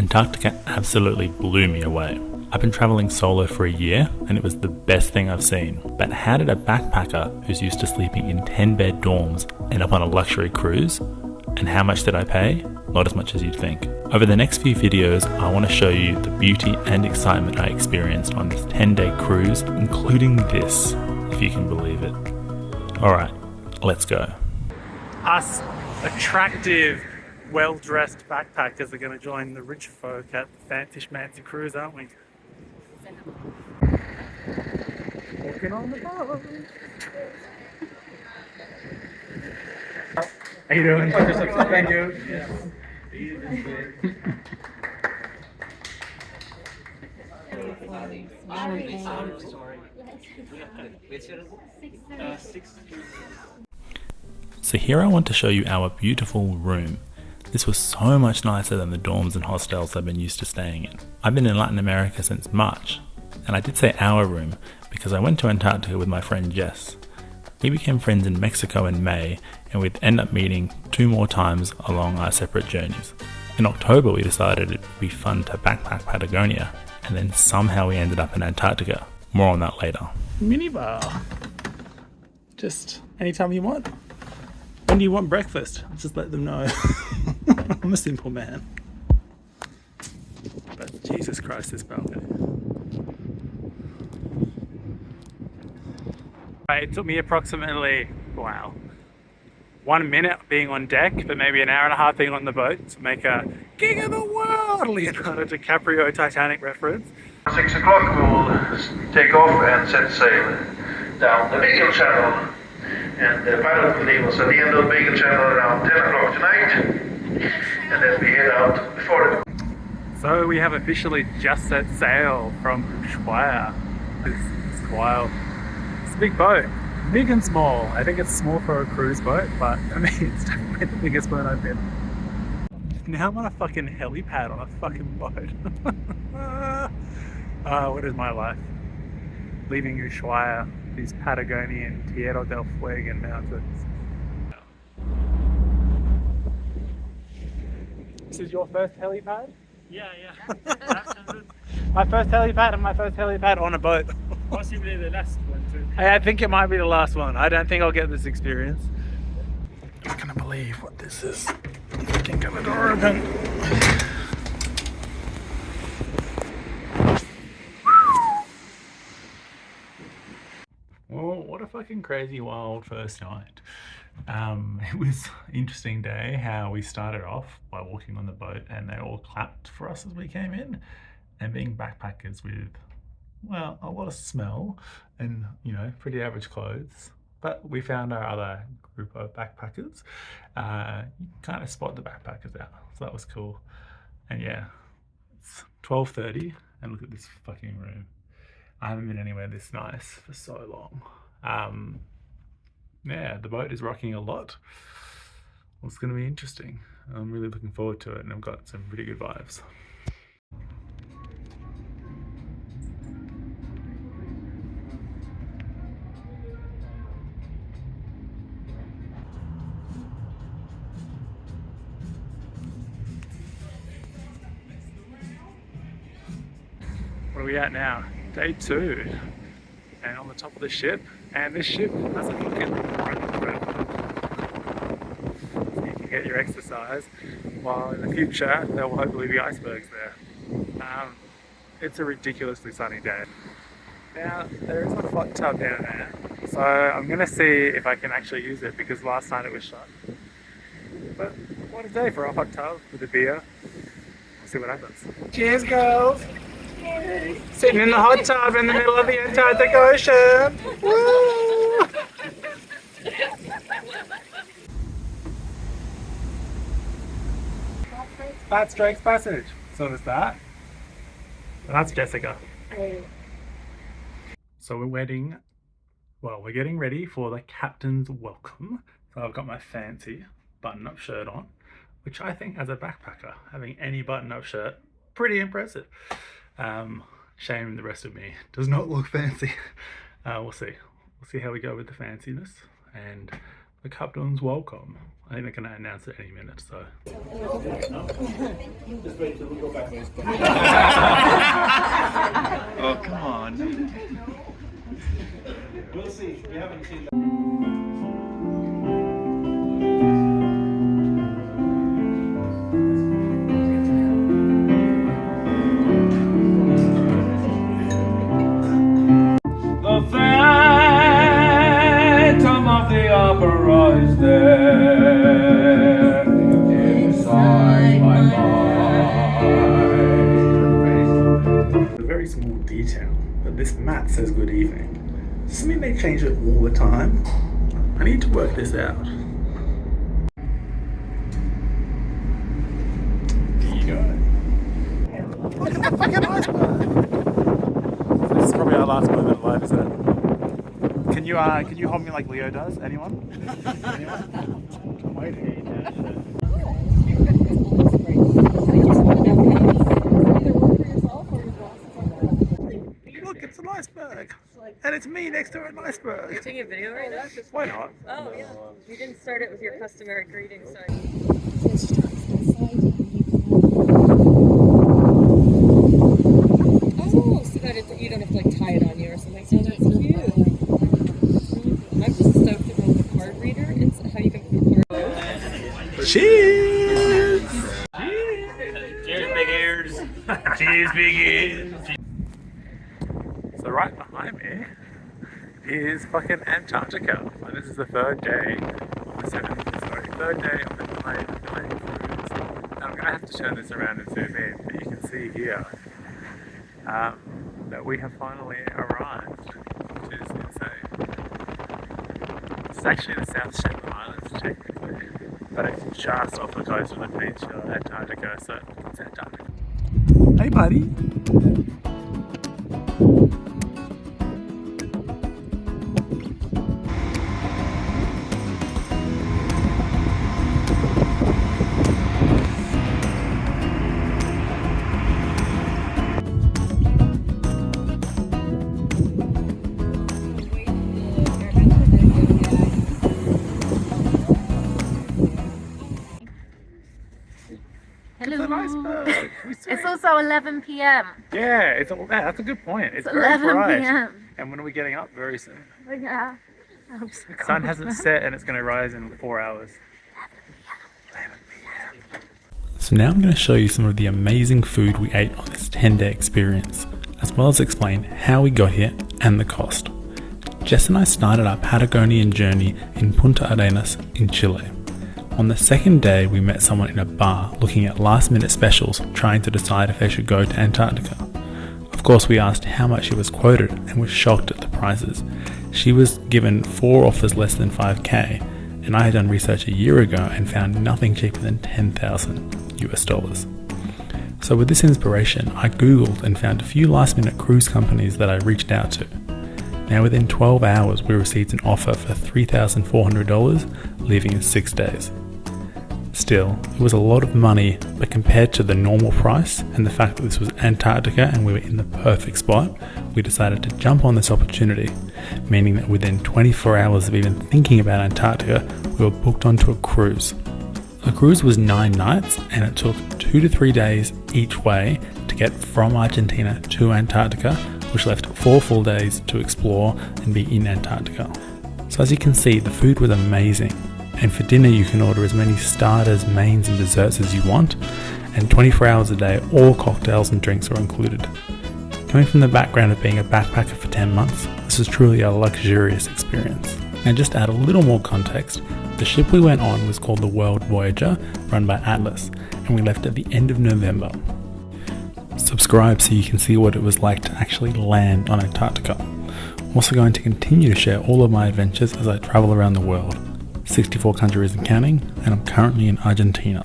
Antarctica absolutely blew me away. I've been travelling solo for a year and it was the best thing I've seen. But how did a backpacker who's used to sleeping in 10-bed dorms end up on a luxury cruise? And how much did I pay? Not as much as you'd think. Over the next few videos, I want to show you the beauty and excitement I experienced on this 10-day cruise, including this, if you can believe it. Alright, let's go. Us attractive, well-dressed backpackers are going to join the rich folk at the fancy schmancy cruise, aren't we? Walking on the boat. How you doing? Thank you. So here I want to show you our beautiful room. This was so much nicer than the dorms and hostels I've been used to staying in. I've been in Latin America since March, and I did say our room because I went to Antarctica with my friend Jess. We became friends in Mexico in May, and we'd end up meeting 2 more times along our separate journeys. In October we decided it'd be fun to backpack Patagonia, and then somehow we ended up in Antarctica. More on that later. Minibar. Just anytime you want. When do you want breakfast? Just let them know. I'm a simple man. But Jesus Christ, this balcony. It took me approximately, 1 minute being on deck, but maybe an hour and a half being on the boat to make a King of the World Leonardo DiCaprio Titanic reference. 6 o'clock we will take off and set sail down the Beagle Channel. And the pilot will leave us at the end of the Beagle Channel around 10 o'clock tonight. And then we head out before it. So we have officially just set sail from Ushuaia. It's wild. It's a big boat. Big and small. I think it's small for a cruise boat, but for me it's definitely the biggest boat I've been. Now I'm on a fucking helipad on a fucking boat. What is my life? Leaving Ushuaia, these Patagonian Tierra del Fuego mountains. This is your first helipad? Yeah. My first helipad and my first helipad on a boat. Possibly the last one too. I think it might be the last one. I don't think I'll get this experience. I'm not gonna believe what this is. I can get the door open. Well, what a fucking crazy wild first night. It was an interesting day how we started off by walking on the boat and they all clapped for us as we came in, and being backpackers with, well, a lot of smell and, you know, pretty average clothes. But we found our other group of backpackers. You can kind of spot the backpackers out, so that was cool. And yeah, it's 12:30 and look at this fucking room. I haven't been anywhere this nice for so long. Yeah, the boat is rocking a lot. Well, it's going to be interesting. I'm really looking forward to it, and I've got some pretty good vibes. What are we at now? Day 2. And on the top of the ship, and this ship has a fucking running thread. So you can get your exercise, while in the future there will hopefully be icebergs there. It's a ridiculously sunny day. Now there is a hot tub down there, so I'm gonna see if I can actually use it, because last night it was shut. But what a day for a hot tub with a beer. We'll see what happens. Cheers, girls! Sitting in the hot tub in the middle of the Antarctic Ocean. Woo! Fat Strokes Passage. So is that. And that's Jessica. So we're getting ready for the captain's welcome. So I've got my fancy button-up shirt on, which I think, as a backpacker, having any button-up shirt, pretty impressive. Shame the rest of me does not look fancy. We'll see how we go with the fanciness and the captain's welcome. I think they're going to announce it any minute, so. Oh, come on. We'll see. We haven't seen The phantom of the opera is there inside my mind. A very small detail, but this mat says good evening. Does this mean they change it all the time? I need to work this out. There you go. Look at that fucking iceberg! This is probably our last moment live, isn't it? Can you hold me like Leo does? Anyone? I'm waiting. Look, it's an iceberg, and it's me next to an iceberg. You're taking a video right now? Why not? Oh, yeah. You didn't start it with your customary greeting, so. Oh, so that you don't have to like tie it on you or something. So that's cute. I'm just stoked about the card reader and how you can put card. Cheers! Cheers, big ears. Cheers, big ears! So right behind me is fucking Antarctica. And this is the third day of the third day of the delayed cruise. And I'm gonna have to turn this around and zoom in, but you can see here that we have finally arrived, which is insane. It's actually the South Shetland Islands technically, but it's just off the coast of the peninsula of Antarctica, so it's Antarctica. Hey buddy! Hello. It's an iceberg! It's also 11 p.m. Yeah, that's a good point. It's very 11 bright. p.m. And when are we getting up? Very soon. Yeah. I'm so The sun hasn't set and it's going to rise in 4 hours. 11 p.m. So now I'm going to show you some of the amazing food we ate on this 10-day experience, as well as explain how we got here and the cost. Jess and I started our Patagonian journey in Punta Arenas in Chile. On the second day, we met someone in a bar looking at last-minute specials, trying to decide if they should go to Antarctica. Of course, we asked how much she was quoted and were shocked at the prices. She was given 4 offers less than 5k, and I had done research a year ago and found nothing cheaper than $10,000 US. So with this inspiration, I googled and found a few last-minute cruise companies that I reached out to. Now within 12 hours, we received an offer for $3,400, leaving in 6 days. Still, it was a lot of money, but compared to the normal price and the fact that this was Antarctica and we were in the perfect spot, we decided to jump on this opportunity, meaning that within 24 hours of even thinking about Antarctica, we were booked onto a cruise. The cruise was 9 nights and it took 2 to 3 days each way to get from Argentina to Antarctica, which left 4 full days to explore and be in Antarctica. So as you can see, the food was amazing. And for dinner you can order as many starters, mains and desserts as you want, and 24 hours a day all cocktails and drinks are included. Coming from the background of being a backpacker for 10 months, this is truly a luxurious experience. Now just to add a little more context, the ship we went on was called the World Voyager, run by Atlas, and we left at the end of November. Subscribe so you can see what it was like to actually land on Antarctica. I'm also going to continue to share all of my adventures as I travel around the world. 64 countries and counting, and I'm currently in Argentina.